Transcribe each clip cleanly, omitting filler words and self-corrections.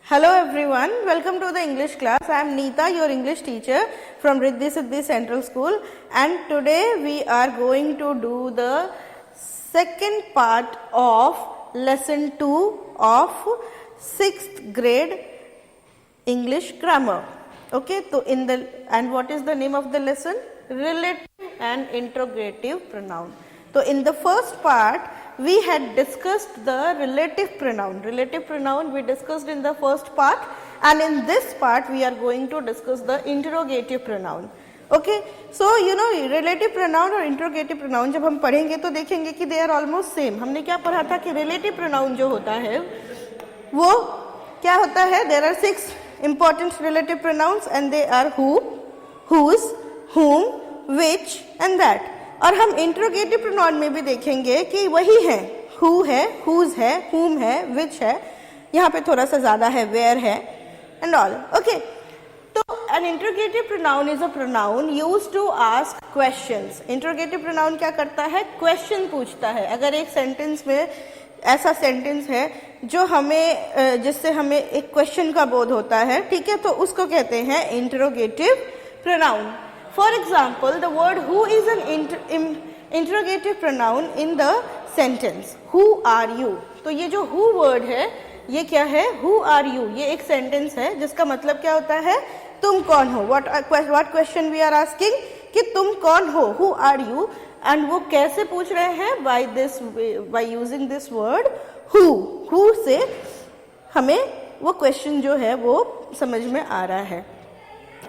Hello everyone, welcome to the English class. I am Neeta, your English teacher from Riddhi Siddhi Central School, and today we are going to do the second part of lesson 2 of 6th grade English grammar. Okay, so and what is the name of the lesson? Relative and interrogative pronoun. So in the first part we had discussed the relative pronoun. Relative pronoun we discussed in the first part, and in this part we are going to discuss the interrogative pronoun. Okay, so relative pronoun और interrogative pronoun जब हम पढ़ेंगे तो देखेंगे कि they are almost same. हमने क्या पढ़ा था कि relative pronoun जो होता है वो क्या होता है? There are 6 important relative pronouns and they are who, whose, whom, which and that. और हम इंट्रोगेटिव प्रोनाउन में भी देखेंगे कि वही है, हु है, हुज है, हुम है, विच है, यहाँ पे थोड़ा सा ज्यादा है, वेयर है एंड ऑल. ओके, तो an interrogative pronoun is a pronoun used to ask questions. Interrogative pronoun क्या करता है? क्वेश्चन पूछता है. अगर एक सेंटेंस में ऐसा सेंटेंस है जो हमें जिससे हमें एक क्वेश्चन का बोध होता है, ठीक है, तो उसको कहते हैं interrogative pronoun. For example, the word who is an interrogative pronoun in the sentence. Who are you? तो ये जो who word है, ये क्या है? Who are you? ये एक sentence है जिसका मतलब क्या होता है? तुम कौन हो? What question we are asking? कि तुम कौन हो? Who are you? And वो कैसे पूछ रहे हैं? By using this word who. Who से हमें वो question जो है वो समझ में आ रहा है.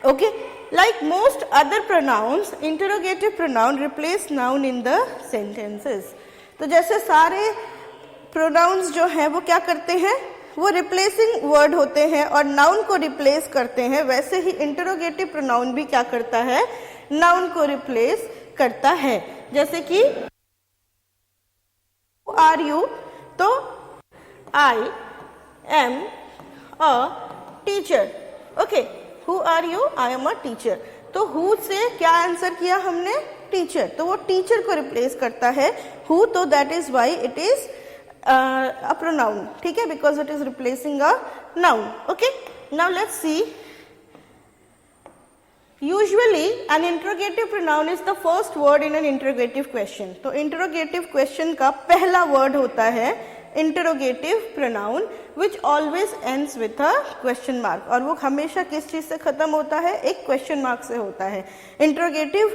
Okay? Like most other pronouns, interrogative pronoun replace noun in the sentences. तो जैसे सारे pronouns जो हैं वो क्या करते हैं? वो replacing word होते हैं और noun को replace करते हैं. वैसे ही interrogative pronoun भी क्या करता है? Noun को replace करता है. जैसे कि who are you? तो I am a teacher. Okay. Who are you? I am a teacher. तो who से क्या आंसर किया हमने? टीचर. तो वो टीचर को रिप्लेस करता है who, तो that is why it is a pronoun. ठीक है, because it is replacing a noun. Okay. Now let's see. Usually an interrogative pronoun is the first word in an interrogative question. तो interrogative question का पहला word होता है interrogative pronoun which always ends with a question mark. और वो हमेशा किस चीज से खत्म होता है? एक question mark से होता है. interrogative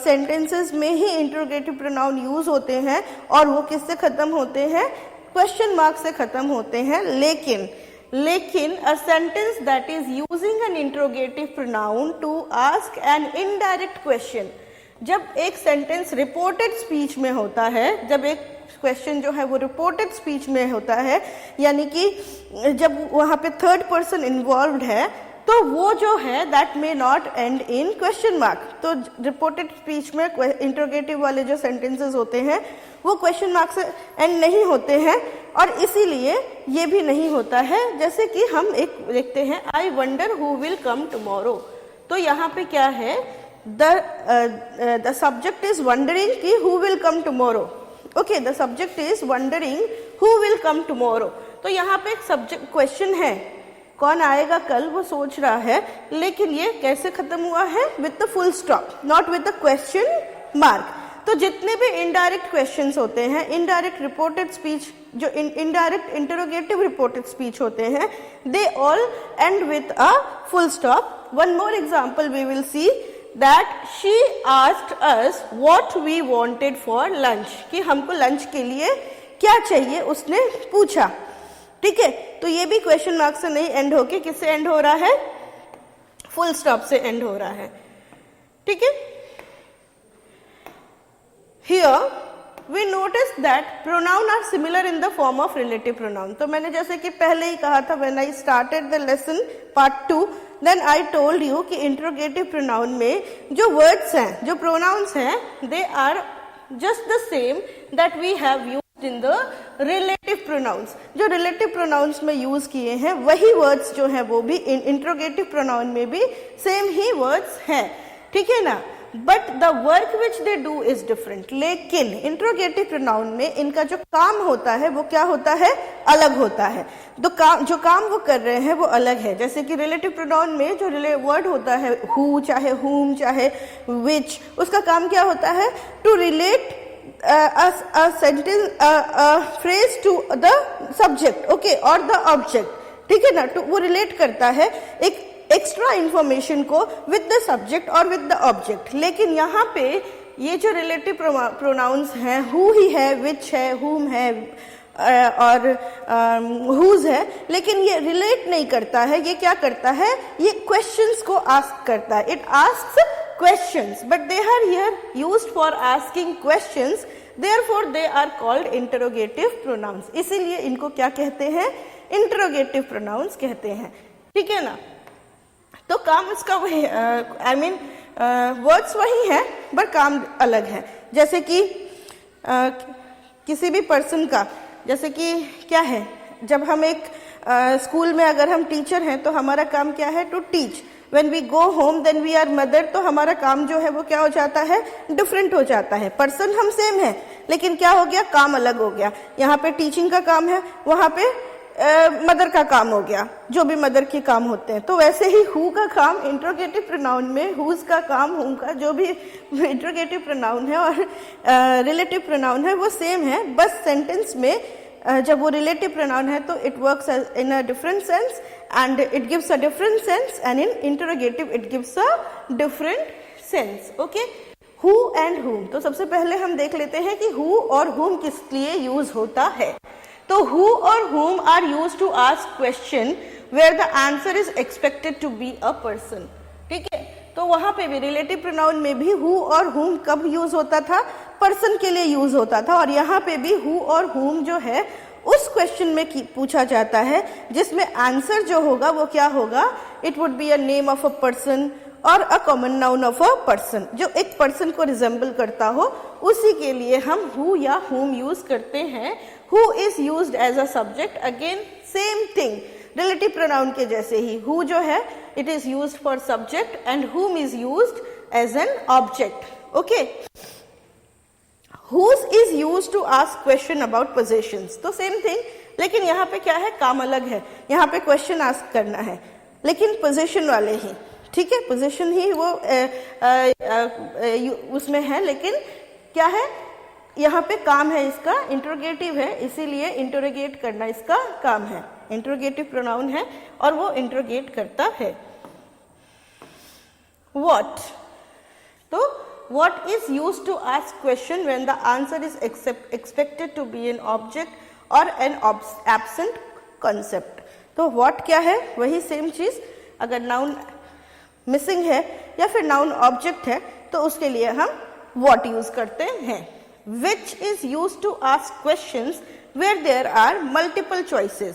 sentences में ही interrogative pronoun use होते हैं और वो किस से खत्म होते हैं? question mark से खत्म होते हैं. लेकिन a sentence that is using an interrogative pronoun to ask an indirect question, जब एक सेंटेंस रिपोर्टेड स्पीच में होता है, जब एक क्वेश्चन जो है वो रिपोर्टेड स्पीच में होता है, यानी कि जब वहां पे थर्ड पर्सन इन्वॉल्व्ड है, तो वो जो है that may not and in question mark. तो रिपोर्टेड स्पीच में इंट्रोगेटिव वाले जो सेंटेंसेस होते हैं वो क्वेश्चन मार्क से एंड नहीं होते हैं, और इसीलिए ये भी नहीं होता है. जैसे कि हम एक देखते हैं, I wonder who will come tomorrow. तो यहाँ पे क्या है? the subject is wondering कि who will come tomorrow. Okay, the subject is wondering who will come tomorrow. तो यहाँ पे एक सब्जेक्ट क्वेश्चन है, कौन आएगा कल, वो सोच रहा है, लेकिन ये कैसे खत्म हुआ है? With the full stop, not with the question mark. तो जितने भी इनडायरेक्ट क्वेश्चंस होते हैं, इनडायरेक्ट रिपोर्टेड स्पीच, जो इनडायरेक्ट इंटरोगेटिव रिपोर्टेड स्पीच होते हैं, they all end with a full stop. One more example we will see that she asked us what we wanted for lunch. कि हमको lunch के लिए क्या चाहिए उसने पूछा. ठीक है, तो ये भी क्वेश्चन मार्क से नहीं एंड होके किससे एंड हो रहा है? फुल स्टॉप से एंड हो रहा है. ठीक है. Here we notice that pronoun are similar in the form of relative pronoun. तो मैंने जैसे कि पहले ही कहा था, when I started the lesson part 2, then I told you कि interrogative pronoun में जो words हैं, जो pronouns हैं, they are just the same that we have used in the relative pronouns. जो relative pronouns में use किए हैं वही words जो हैं वो भी interrogative pronoun में भी same ही words हैं. ठीक है ना? But the work which they do is different. लेकिन इंट्रोगेटिव प्रोनाउन में इनका जो काम होता है वो क्या होता है? अलग होता है. तो जो काम वो कर रहे हैं वो अलग है। जैसे कि रिलेटिव प्रोनाउन में जो वर्ड होता है हु, चाहे हुम, चाहे विच, उसका काम क्या होता है? To relate a sentence, a phrase to the subject, okay, or the object, ठीक है ना? तो वो रिलेट करता है एक एक्स्ट्रा इंफॉर्मेशन को विद द सब्जेक्ट और विद द ऑब्जेक्ट। लेकिन यहाँ पे ये जो रिलेटिव प्रोनाउंस हैं, हु ही है, विच है, हुम है और हुज है, लेकिन ये रिलेट नहीं करता है। ये क्या करता है? ये क्वेश्चंस को आस्क करता है। It asks questions, but they are here used for asking questions, therefore they are called interrogative pronouns। इसीलिए इनको क्या कहते हैं? interrogative pronouns कहते हैं, ठीक है ना? तो काम इसका वही, वर्ड्स वही है पर काम अलग है। जैसे कि किसी भी पर्सन का, जैसे कि क्या है, जब हम एक स्कूल में अगर हम टीचर हैं तो हमारा काम क्या है? To teach. When we go home then we are mother, तो हमारा काम जो है वो क्या हो जाता है? डिफरेंट हो जाता है। पर्सन हम सेम है लेकिन क्या हो गया? काम अलग हो गया। यहाँ पे टीचिंग का काम है, वहां पे मदर का काम हो गया, जो भी मदर के काम होते हैं। तो वैसे ही हु का काम इंट्रोगेटिव प्रोनाउन में, हुज का काम, हुम का, जो भी इंट्रोगेटिव प्रोनाउन है और रिलेटिव प्रोनाउन है वो सेम है। बस सेंटेंस में जब वो रिलेटिव प्रोनाउन है तो it works in a different sense and it gives a different sense, and in interrogative it gives a different sense, okay? who and whom, तो सबसे पहले हम देख लेते हैं कि who और whom किस लिए यूज होता है। तो who और whom are used to ask question where the answer is expected to be a person, ठीक है? तो वहां पे भी रिलेटिव प्रोनाउन में भी who और whom कब यूज होता था? पर्सन के लिए यूज होता था। और यहाँ पे भी who और whom जो है उस क्वेश्चन में पूछा जाता है जिसमें आंसर जो होगा वो क्या होगा? It would be a name of a person और a common noun of a person, जो एक पर्सन को रिजेंबल करता हो, उसी के लिए हम हु या हुम यूज करते हैं। Who is used as a subject, again same thing, relative pronoun के जैसे ही। हु जो है it is used for subject and whom is used as an object, okay? Whose is used to ask question about possessions, तो same thing, लेकिन यहाँ पे क्या है? काम अलग है। यहाँ पे क्वेश्चन आस्क करना है लेकिन पोजीशन वाले ही, ठीक है? पोजीशन ही वो उसमें है, लेकिन क्या है? यहाँ पे काम है इसका इंट्रोगेटिव है, इसीलिए इंट्रोगेट करना इसका काम है। इंट्रोगेटिव प्रोनाउन है और वो इंट्रोगेट करता है। What, तो what is used to ask question when the answer is expected to be an object or an absent concept। तो what क्या है? वही सेम चीज। अगर नाउन मिसिंग है या फिर नाउन ऑब्जेक्ट है तो उसके लिए हम what यूज करते हैं। which is used to ask questions where there are multiple choices,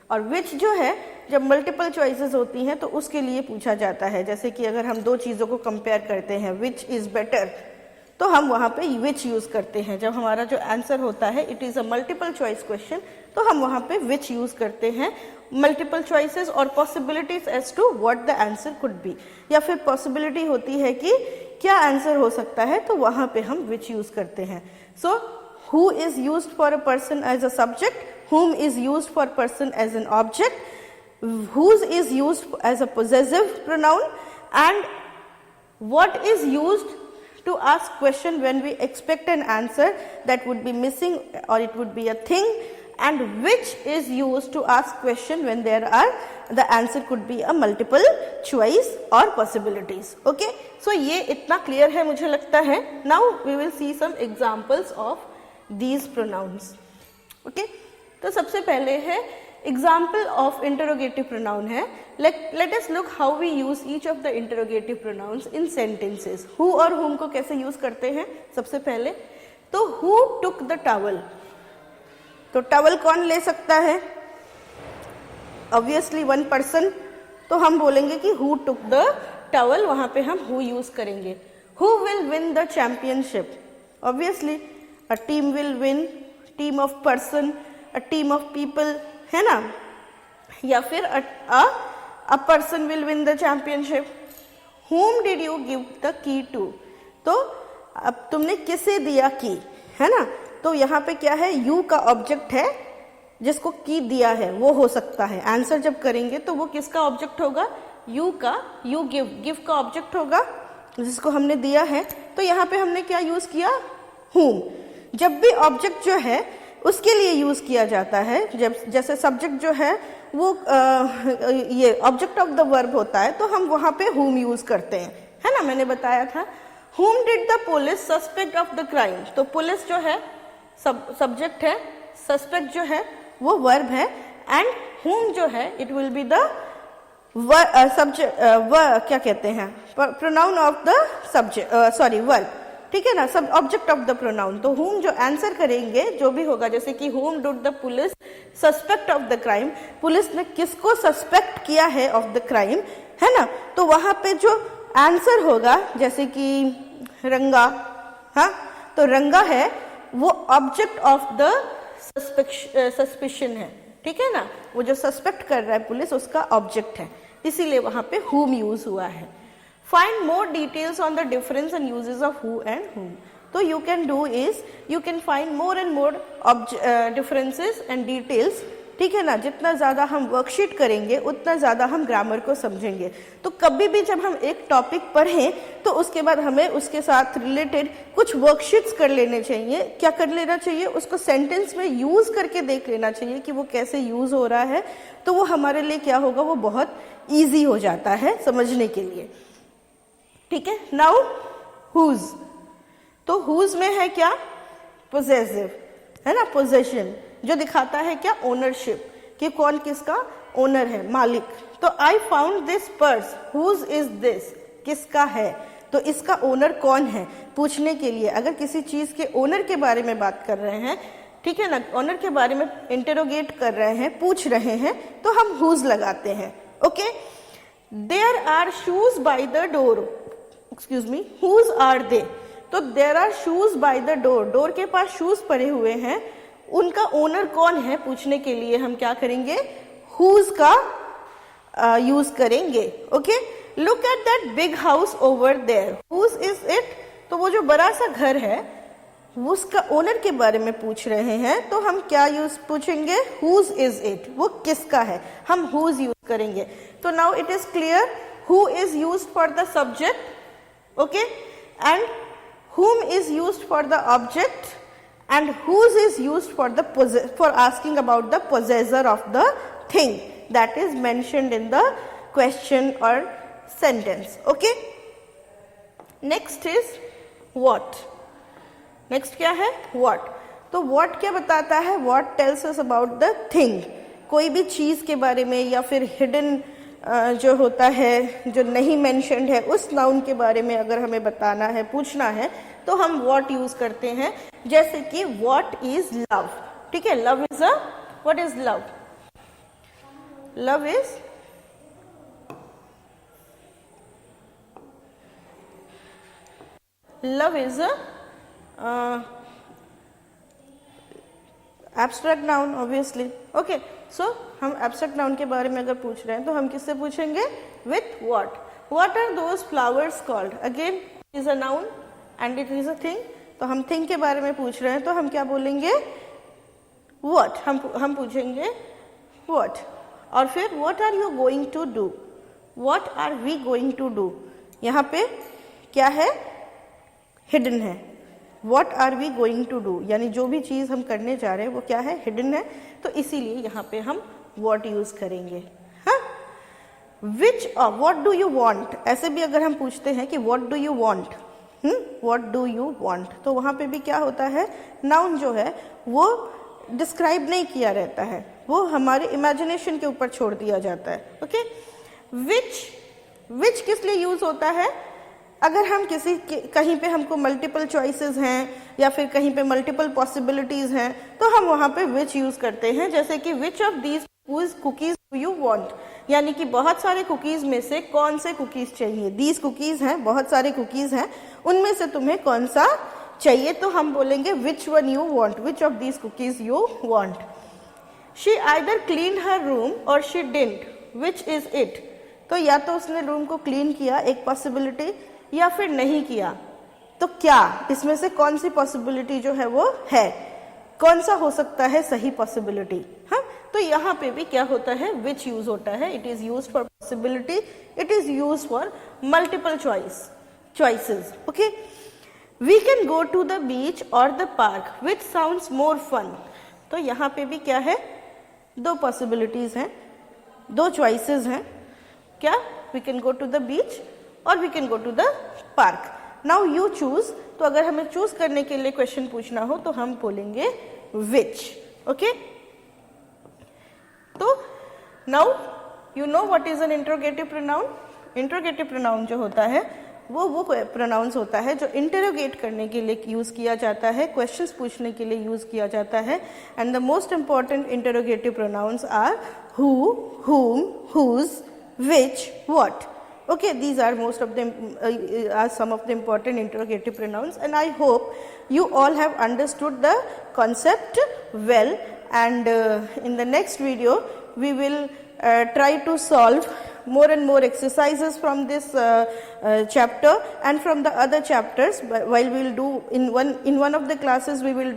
और which जो है जब मल्टीपल चॉइसेस होती हैं तो उसके लिए पूछा जाता है। जैसे कि अगर हम दो चीज़ों को कंपेयर करते हैं, विच इज़ बेटर, तो हम वहाँ पे विच यूज़ करते हैं। जब हमारा जो आंसर होता है it is a multiple choice question, तो हम वहाँ पे विच यूज़ करते हैं। मल्टीपल चॉइसेस और possibilities as to what the answer could be, या फिर पॉसिबिलिटी होती है कि क्या आंसर हो सकता है, तो वहाँ पे हम विच यूज़ करते हैं। सो who is used for a person as a subject, whom is used for person as an object, whose is used as a possessive pronoun, and what is used to ask question when we expect an answer that would be missing or it would be a thing, and which is used to ask question when there are the answer could be a multiple choice or possibilities, okay? So ये इतना clear है मुझे लगता है। Now we will see some examples of these pronouns, okay? तो सबसे पहले है example of interrogative pronoun है। Let us look how we use each of the interrogative pronouns in sentences। who और whom को कैसे यूज करते हैं? सबसे पहले तो who took the towel, तो टॉवल कौन ले सकता है? ऑब्वियसली वन पर्सन, तो हम बोलेंगे कि who took the towel, वहां पे हम who यूज करेंगे। who will win the championship, obviously a team will win, team of person, a team of people, है ना? या फिर a person will win the championship। whom did you give the key to, तो अब तुमने किसे दिया की, है ना? तो यहाँ पे क्या है? you का ऑब्जेक्ट है जिसको की दिया है वो हो सकता है। आंसर जब करेंगे तो वो किसका ऑब्जेक्ट होगा, यू का, यू गिव का ऑब्जेक्ट होगा जिसको हमने दिया है। तो यहाँ पे हमने क्या यूज किया, whom। जब भी ऑब्जेक्ट जो है उसके लिए यूज किया जाता है, जब जैसे सब्जेक्ट जो है वो ये ऑब्जेक्ट ऑफ द वर्ब होता है तो हम वहां पे whom यूज करते हैं, है ना, मैंने बताया था। whom did the police suspect of the crime, तो पुलिस जो है सब्जेक्ट है, सस्पेक्ट जो है वो वर्ब है, एंड whom जो है it will be the subject, क्या कहते हैं, pronoun of the subject, sorry verb, ठीक है ना, सब ऑब्जेक्ट ऑफ द प्रोनाउन। तो whom जो आंसर करेंगे जो भी होगा, जैसे कि whom did the police suspect of the crime, police ने किसको सस्पेक्ट किया है ऑफ द क्राइम, है ना, तो वहां पे जो आंसर होगा जैसे कि रंगा, हाँ, तो रंगा है वो ऑब्जेक्ट ऑफ द सस्पिशन है, ठीक है ना, वो जो सस्पेक्ट कर रहा है पुलिस उसका ऑब्जेक्ट है, इसीलिए वहां पे whom यूज हुआ है। Find more details on the difference and uses of who and whom। तो you can do is you can find more and more differences and details, ठीक है ना, जितना ज्यादा हम वर्कशीट करेंगे उतना ज्यादा हम ग्रामर को समझेंगे। तो कभी भी जब हम एक टॉपिक पढ़ें तो उसके बाद हमें उसके साथ रिलेटेड कुछ वर्कशीट्स कर लेने चाहिए। क्या कर लेना चाहिए, उसको सेंटेंस में यूज करके देख लेना चाहिए कि वो कैसे यूज हो रहा है, तो वो हमारे लिए क्या होगा, वो बहुत ईजी हो जाता है समझने के लिए, ठीक है। नाउ हुज, तो हुज में है क्या, पोजेसिव, है ना, पोजेशन, जो दिखाता है क्या, ओनरशिप, कि कौन किसका ओनर है, मालिक। तो I found this purse, whose is this, किसका है, तो इसका ओनर कौन है पूछने के लिए, अगर किसी चीज के ओनर के बारे में बात कर रहे हैं, ठीक है ना, ओनर के बारे में इंटरोगेट कर रहे हैं, पूछ रहे हैं, तो हम हुज लगाते हैं, okay. There are shoes by the door, excuse me, whose are they, तो there are shoes by the door, door के पास शूज पड़े हुए हैं, उनका ओनर कौन है पूछने के लिए हम क्या करेंगे, हुज का यूज करेंगे, okay. Look at that big house over there, whose is it, तो वो जो बड़ा सा घर है उसका ओनर के बारे में पूछ रहे हैं, तो हम क्या यूज पूछेंगे, हुज इज इट, वो किसका है, हम हुज यूज करेंगे। तो now it is clear, who is used for the subject, okay, and whom is used for the object, and whose is used for the for asking about the possessor of the thing that is mentioned in the question or sentence, okay। next is what, next क्या है, what। तो what क्या बताता है, what tells us about the thing, कोई भी चीज के बारे में या फिर hidden जो होता है, जो नहीं मेंशन्ड है, उस नाउन के बारे में अगर हमें बताना है, पूछना है, तो हम व्हाट यूज करते हैं, जैसे कि व्हाट इज लव, ठीक है, love is a, what is love, love is, love is a abstract noun obviously, okay. So हम एब्स्ट्रैक्ट नाउन के बारे में अगर पूछ रहे हैं तो हम किससे पूछेंगे, with what. What are those flowers called, again is a noun and it is a thing, तो हम थिंग के बारे में पूछ रहे हैं तो हम क्या बोलेंगे, व्हाट, हम पूछेंगे व्हाट। और फिर what are you going to do, what are we going to do, यहाँ पे क्या है, हिडन है, what are we going to do, यानी जो भी चीज हम करने जा रहे हैं वो क्या है, हिडन है, तो इसीलिए यहाँ पे हम व्हाट यूज करेंगे, हाँ। विच, व्हाट डू यू वांट, ऐसे भी अगर हम पूछते हैं कि what do you want, what do you want, तो वहां पे भी क्या होता है, नाउन जो है वो डिस्क्राइब नहीं किया रहता है, वो हमारे इमेजिनेशन के ऊपर छोड़ दिया जाता है, ओके। विच किस लिए यूज होता है, अगर हम किसी कहीं पे हमको मल्टीपल चॉइसेस हैं या फिर कहीं पे मल्टीपल पॉसिबिलिटीज हैं, तो हम वहां पे विच यूज करते हैं, जैसे कि विच of these cookies do you want, यानी कि बहुत सारे कुकीज में से कौन से कुकीज चाहिए, दीज कुकीज हैं, बहुत सारे कुकीज हैं, उनमें से तुम्हें कौन सा चाहिए, तो हम बोलेंगे which one you want, which of these cookies you want. She either clean her room और she didn't, which is it, तो या तो उसने रूम को क्लीन किया, एक पॉसिबिलिटी, या फिर नहीं किया, तो क्या इसमें से कौन सी पॉसिबिलिटी जो है वो है, कौन सा हो सकता है सही पॉसिबिलिटी। हाँ, तो यहाँ पे भी क्या होता है, विच यूज होता है, it is use for possibility, it is use for multiple choices. Okay, we can go to the beach और the park which sounds more fun. तो यहाँ पे भी क्या है, दो पॉसिबिलिटीज हैं, दो चॉइसेस हैं, क्या, we can go to the beach और we can go to the park. Now you choose, तो अगर हमें चूज करने के लिए क्वेश्चन पूछना हो तो हम बोलेंगे विच। ओके, तो now you know what is an interrogative pronoun. Interrogative pronoun जो होता है वो प्रोनाउंस होता है जो इंटरोगेट करने के लिए यूज किया जाता है, क्वेश्चंस पूछने के लिए यूज किया जाता है। And the most important interrogative pronouns are who, whom, whose, which, what. Okay, these are are some of the important interrogative pronouns, and I hope you all have understood the concept well. And in the next video we will try to solve more and more exercises from this chapter and from the other chapters. While we will do in one of the classes we will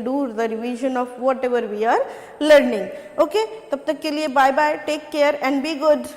do the revision of whatever we are learning. Okay, tab tak ke liye bye bye, take care and be good.